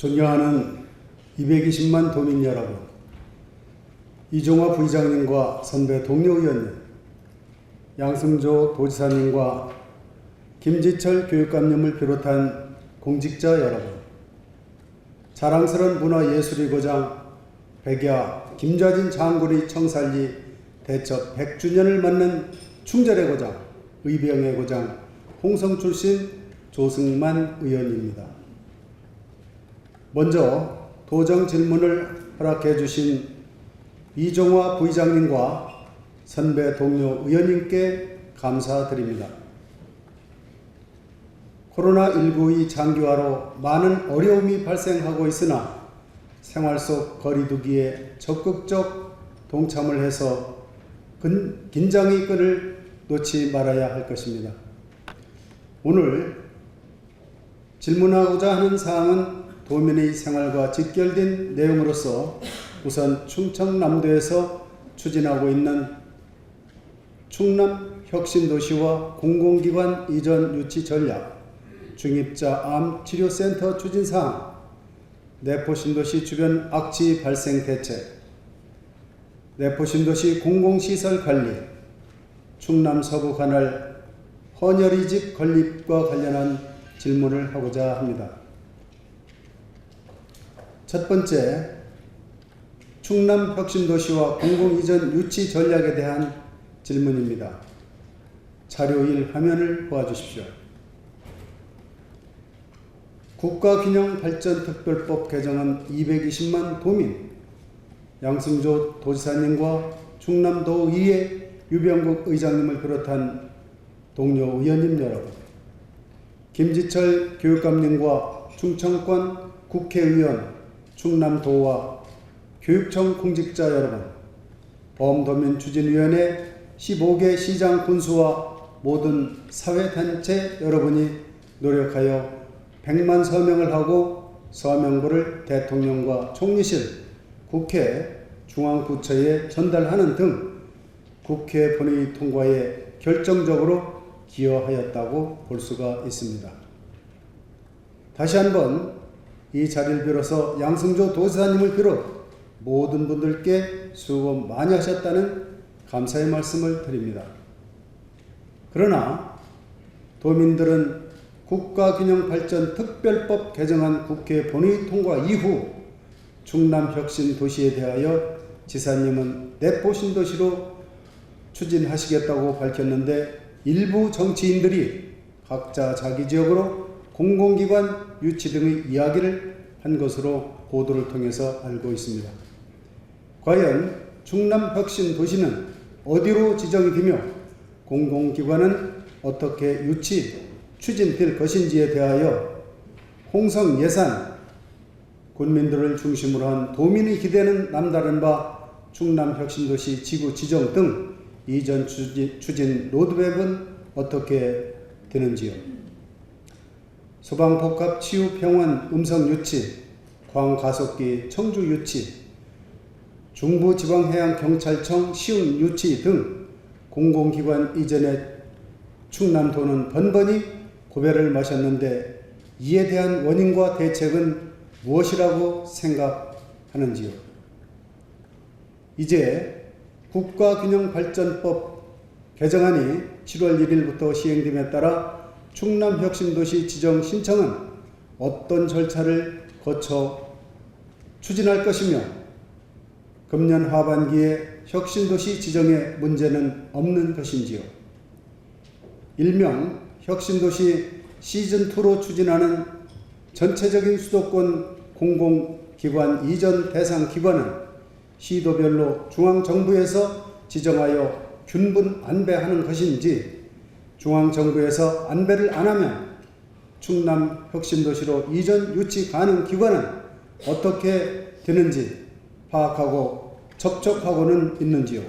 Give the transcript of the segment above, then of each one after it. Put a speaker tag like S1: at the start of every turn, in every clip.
S1: 존경하는 220만 도민 여러분, 이종화 부의장님과 선배 동료 의원님, 양승조 도지사님과 김지철 교육감님을 비롯한 공직자 여러분, 자랑스러운 문화예술의 백야 김좌진 장군의 청살리 대첩 100주년을 맞는 충절의 고장, 의병의 고장, 홍성 출신 조승만 의원입니다. 먼저 도정 질문을 허락해 주신 이종화 부의장님과 선배 동료 의원님께 감사드립니다. 코로나19의 장기화로 많은 어려움이 발생하고 있으나 생활 속 거리두기에 적극적 동참을 해서 긴장의 끈을 놓지 말아야 할 것입니다. 오늘 질문하고자 하는 사항은 도민의 생활과 직결된 내용으로서 우선 충청남도에서 추진하고 있는 충남 혁신도시와 공공기관 이전 유치 전략, 중입자 암 치료센터 추진사항, 내포신도시 주변 악취 발생 대책, 내포신도시 공공시설 관리, 충남 서부 관할 헌혈의 집 건립과 관련한 질문을 하고자 합니다. 첫 번째, 충남 혁신도시와 공공이전 유치 전략에 대한 질문입니다. 자료 1 화면을 보아주십시오. 국가균형발전특별법 개정은 220만 도민, 양승조 도지사님과 충남도의회 유병국 의장님을 비롯한 동료 의원님 여러분, 김지철 교육감님과 충청권 국회의원, 충남도와 교육청 공직자 여러분, 범도민추진위원회 15개 시장 군수와 모든 사회단체 여러분이 노력하여 100만 서명을 하고 서명부를 대통령과 총리실, 국회, 중앙부처에 전달하는 등 국회 본회의 통과에 결정적으로 기여하였다고 볼 수가 있습니다. 다시 한번 이 자리를 빌어서 양승조 도지사님을 비롯 모든 분들께 수고 많이 하셨다는 감사의 말씀을 드립니다. 그러나 도민들은 국가균형발전특별법 개정안 국회 본회의 통과 이후 충남혁신도시에 대하여 지사님은 내포신도시로 추진하시겠다고 밝혔는데 일부 정치인들이 각자 자기 지역으로 공공기관 유치 등의 이야기를 한 것으로 보도를 통해서 알고 있습니다. 과연 충남혁신도시는 어디로 지정이 되며 공공기관은 어떻게 추진될 것인지에 대하여 홍성 예산, 군민들을 중심으로 한 도민의 기대는 남다른 바 충남혁신도시 지구 지정 등 이전 추진 로드맵은 어떻게 되는지요? 소방복합치유병원 음성 유치, 광가속기 청주 유치, 중부지방해양경찰청 시흥 유치 등 공공기관 이전에 충남도는 번번이 고배를 마셨는데 이에 대한 원인과 대책은 무엇이라고 생각하는지요? 이제 국가균형발전법 개정안이 7월 1일부터 시행됨에 따라 충남혁신도시 지정 신청은 어떤 절차를 거쳐 추진할 것이며 금년 하반기에 혁신도시 지정에 문제는 없는 것인지요? 일명 혁신도시 시즌2로 추진하는 전체적인 수도권 공공기관 이전 대상 기관은 시도별로 중앙정부에서 지정하여 균분 안배하는 것인지 중앙정부에서 안배를 안하면 충남혁신도시로 이전 유치 가능 기관은 어떻게 되는지 파악하고 접촉하고는 있는지요?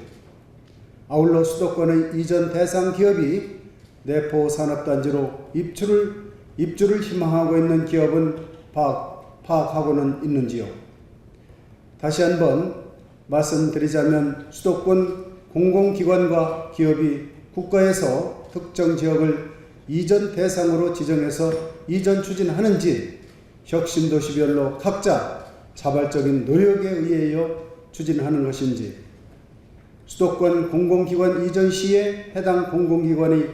S1: 아울러 수도권의 이전 대상 기업이 내포산업단지로 입주를 희망하고 있는 기업은 파악하고는 있는지요? 다시 한번 말씀드리자면 수도권 공공기관과 기업이 국가에서 특정 지역을 이전 대상으로 지정해서 이전 추진하는지 혁신도시별로 각자 자발적인 노력에 의하여 추진하는 것인지, 수도권 공공기관 이전 시에 해당 공공기관의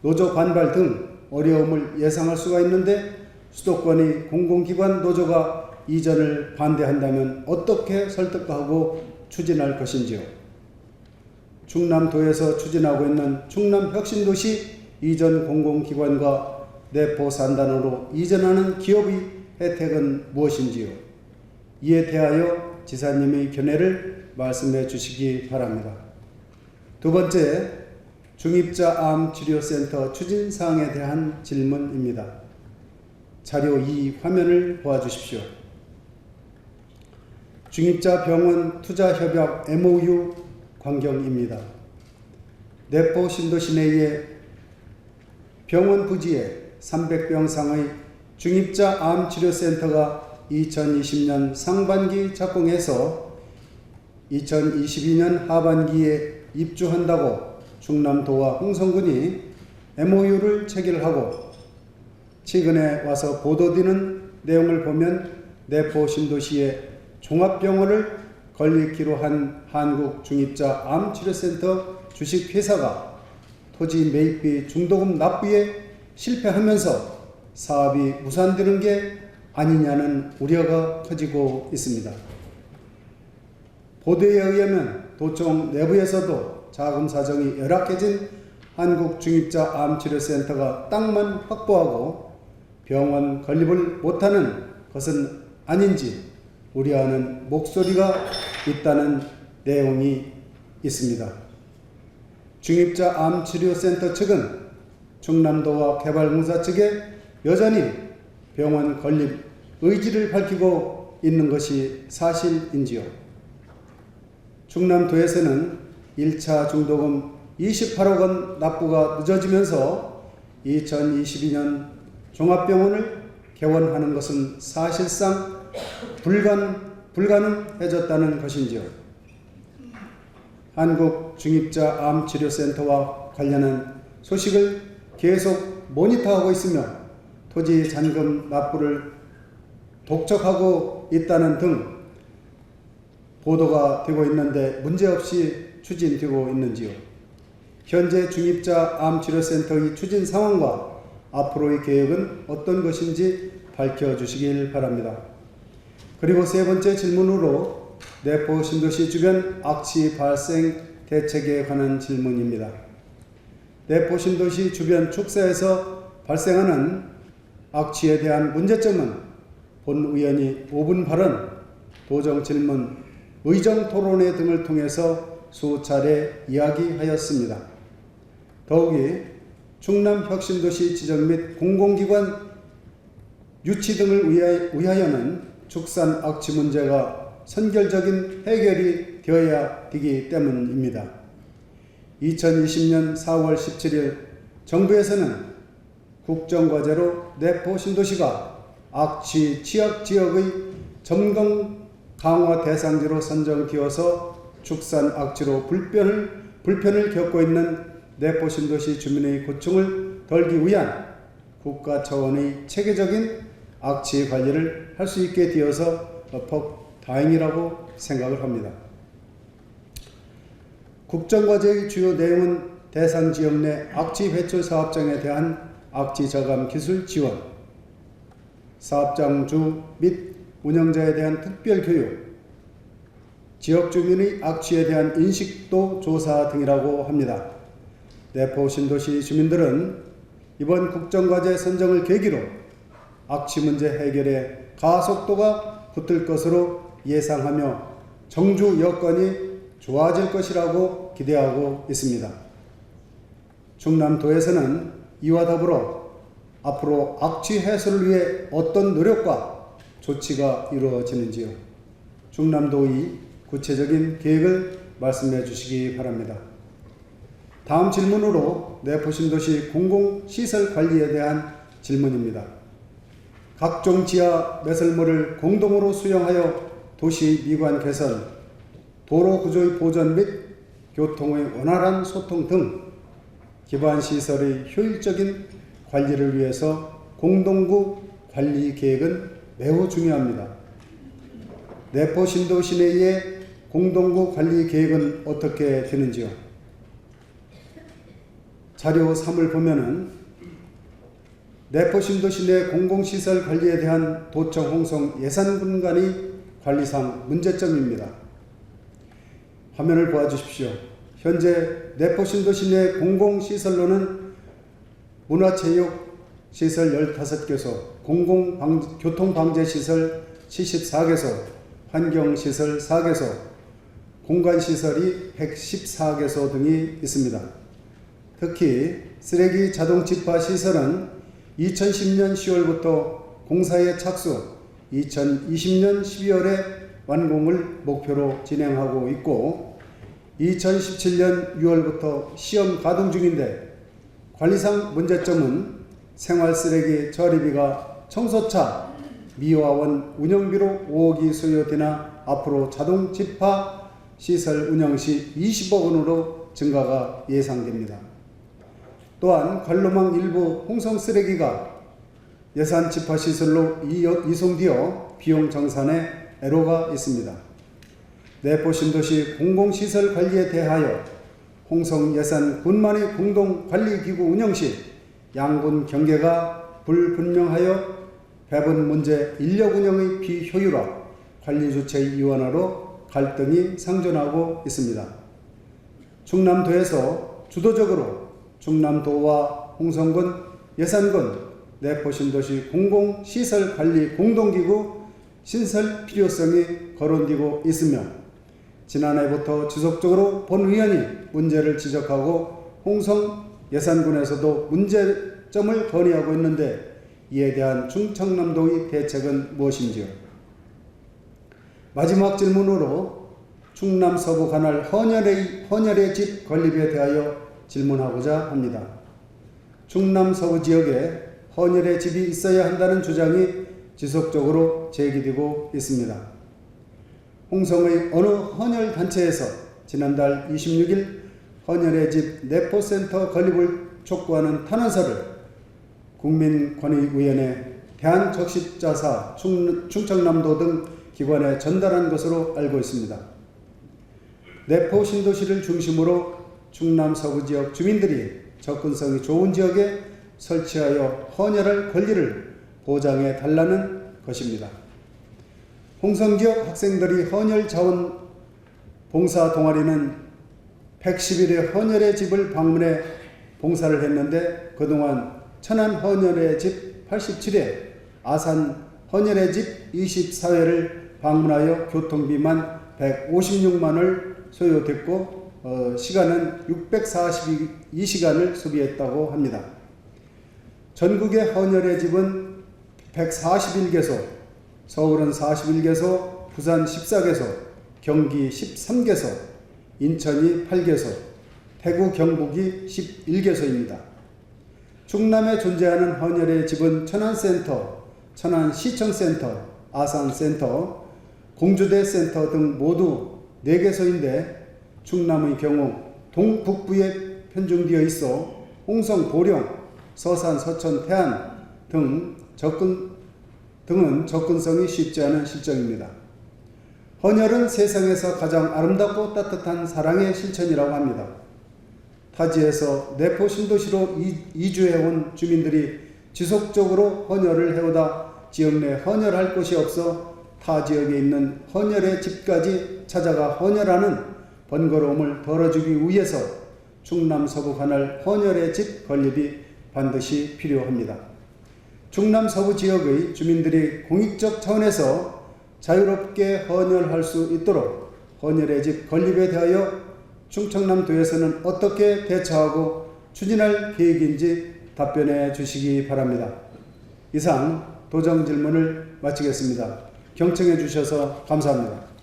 S1: 노조 반발 등 어려움을 예상할 수가 있는데, 수도권의 공공기관 노조가 이전을 반대한다면 어떻게 설득하고 추진할 것인지요. 충남도에서 추진하고 있는 충남혁신도시 이전 공공기관과 내포 산단으로 이전하는 기업의 혜택은 무엇인지요. 이에 대하여 지사님의 견해를 말씀해 주시기 바랍니다. 두 번째, 중입자 암 치료센터 추진 사항에 대한 질문입니다. 자료 2 화면을 보아주십시오. 중입자 병원 투자협약 MOU 광경입니다. 내포 신도시 내에 병원 부지에 300병상의 중입자 암 치료센터가 2020년 상반기 착공해서 2022년 하반기에 입주한다고 충남도와 홍성군이 MOU를 체결하고, 최근에 와서 보도되는 내용을 보면 내포 신도시에 종합병원을 건립키로 한 한국중입자 암치료센터 주식회사가 토지 매입비 중도금 납부에 실패하면서 사업이 무산되는 게 아니냐는 우려가 커지고 있습니다. 보도에 의하면 도청 내부에서도 자금 사정이 열악해진 한국중입자 암치료센터가 땅만 확보하고 병원 건립을 못하는 것은 아닌지 우려하는 목소리가 있다는 내용이 있습니다. 중입자 암치료센터 측은 충남도와 개발공사 측에 여전히 병원 건립 의지를 밝히고 있는 것이 사실인지요. 충남도에서는 1차 중도금 28억 원 납부가 늦어지면서 2022년 종합병원을 개원하는 것은 사실상 불가능해졌다는 것인지요. 한국중입자 암치료센터와 관련한 소식을 계속 모니터하고 있으며 토지 잔금 납부를 독촉하고 있다는 등 보도가 되고 있는데 문제없이 추진되고 있는지요. 현재 중입자 암치료센터의 추진 상황과 앞으로의 계획은 어떤 것인지 밝혀주시길 바랍니다. 그리고 세 번째 질문으로 내포 신도시 주변 악취 발생 대책에 관한 질문입니다. 내포 신도시 주변 축사에서 발생하는 악취에 대한 문제점은 본 의원이 5분 발언, 도정 질문, 의정 토론회 등을 통해서 수차례 이야기하였습니다. 더욱이 충남혁신도시 지정 및 공공기관 유치 등을 위하여는 축산 악취 문제가 선결적인 해결이 되어야 되기 때문입니다. 2020년 4월 17일 정부에서는 국정과제로 내포 신도시가 악취 취약 지역의 점검 강화 대상지로 선정되어서 축산 악취로 불편을 겪고 있는 내포 신도시 주민의 고충을 덜기 위한 국가 차원의 체계적인 악취 관리를 할 수 있게 되어서 다행이라고 생각을 합니다. 국정과제의 주요 내용은 대상 지역 내 악취 배출 사업장에 대한 악취 저감 기술 지원, 사업장주 및 운영자에 대한 특별 교육, 지역 주민의 악취에 대한 인식도 조사 등이라고 합니다. 내포 신도시 주민들은 이번 국정과제 선정을 계기로 악취 문제 해결에 가속도가 붙을 것으로 예상하며 정주 여건이 좋아질 것이라고 기대하고 있습니다. 충남도에서는 이와 더불어 앞으로 악취 해소를 위해 어떤 노력과 조치가 이루어지는지요. 충남도의 구체적인 계획을 말씀해 주시기 바랍니다. 다음 질문으로 내포 신도시 공공시설 관리에 대한 질문입니다. 각종 지하 매설물을 공동으로 수용하여 도시 미관 개선, 도로 구조의 보전 및 교통의 원활한 소통 등 기반시설의 효율적인 관리를 위해서 공동구 관리 계획은 매우 중요합니다. 내포 신도 시내의 공동구 관리 계획은 어떻게 되는지요? 자료 3을 보면은 내포 신도 시내 공공시설 관리에 대한 도청 홍성 예산분간이 관리상 문제점입니다. 화면을 보아주십시오. 현재 내포 신도 시내 공공시설로는 문화체육시설 15개소, 교통방재시설 74개소, 환경시설 4개소, 공간시설이 114개소 등이 있습니다. 특히 쓰레기 자동집화 시설은 2010년 10월부터 공사에 착수, 2020년 12월에 완공을 목표로 진행하고 있고 2017년 6월부터 시험 가동 중인데 관리상 문제점은 생활쓰레기 처리비가 청소차, 미화원 운영비로 5억이 소요되나 앞으로 자동집화 시설 운영 시 20억 원으로 증가가 예상됩니다. 또한 관로망 일부 홍성 쓰레기가 예산 집화 시설로 이송되어 비용 정산에 애로가 있습니다. 내포 신도시 공공시설 관리에 대하여 홍성 예산 군만의 공동관리기구 운영 시 양군 경계가 불분명하여 배분 문제, 인력 운영의 비효율화, 관리 주체의 이원화로 갈등이 상존하고 있습니다. 충남도에서 주도적으로 충남도와 홍성군, 예산군, 내포 신도시 공공시설관리 공동기구 신설 필요성이 거론되고 있으며 지난해부터 지속적으로 본의원이 문제를 지적하고 홍성 예산군에서도 문제점을 건의하고 있는데 이에 대한 충청남도의 대책은 무엇인지요? 마지막 질문으로 충남 서부 관할 헌혈의 집 건립에 대하여 질문하고자 합니다. 충남 서부 지역에 헌혈의 집이 있어야 한다는 주장이 지속적으로 제기되고 있습니다. 홍성의 어느 헌혈단체에서 지난달 26일 헌혈의 집 내포센터 건립을 촉구하는 탄원서를 국민권익위원회, 대한적십자사, 충청남도 등 기관에 전달한 것으로 알고 있습니다. 내포 신도시를 중심으로 충남 서부 지역 주민들이 접근성이 좋은 지역에 설치하여 헌혈할 권리를 보장해 달라는 것입니다. 홍성 지역 학생들이 헌혈 자원 봉사 동아리는 110일의 헌혈의 집을 방문해 봉사를 했는데 그동안 천안 헌혈의 집 87회, 아산 헌혈의 집 24회를 방문하여 교통비만 156만원을 소요됐고 시간은 642시간을 소비했다고 합니다. 전국의 헌혈의 집은 141개소, 서울은 41개소, 부산 14개소, 경기 13개소, 인천이 8개소, 대구 경북이 11개소입니다. 충남에 존재하는 헌혈의 집은 천안센터, 천안시청센터, 아산센터, 공주대센터 등 모두 4개소인데 충남의 경우 동북부에 편중되어 있어 홍성, 보령, 서산, 서천, 태안 등은 접근성이 쉽지 않은 실정입니다. 헌혈은 세상에서 가장 아름답고 따뜻한 사랑의 실천이라고 합니다. 타지에서 내포 신도시로 이주해온 주민들이 지속적으로 헌혈을 해오다 지역 내 헌혈할 곳이 없어 타 지역에 있는 헌혈의 집까지 찾아가 헌혈하는 번거로움을 덜어주기 위해서 충남 서부 관할 헌혈의 집 건립이 반드시 필요합니다. 충남 서부 지역의 주민들이 공익적 차원에서 자유롭게 헌혈할 수 있도록 헌혈의 집 건립에 대하여 충청남도에서는 어떻게 대처하고 추진할 계획인지 답변해 주시기 바랍니다. 이상 도정 질문을 마치겠습니다. 경청해 주셔서 감사합니다.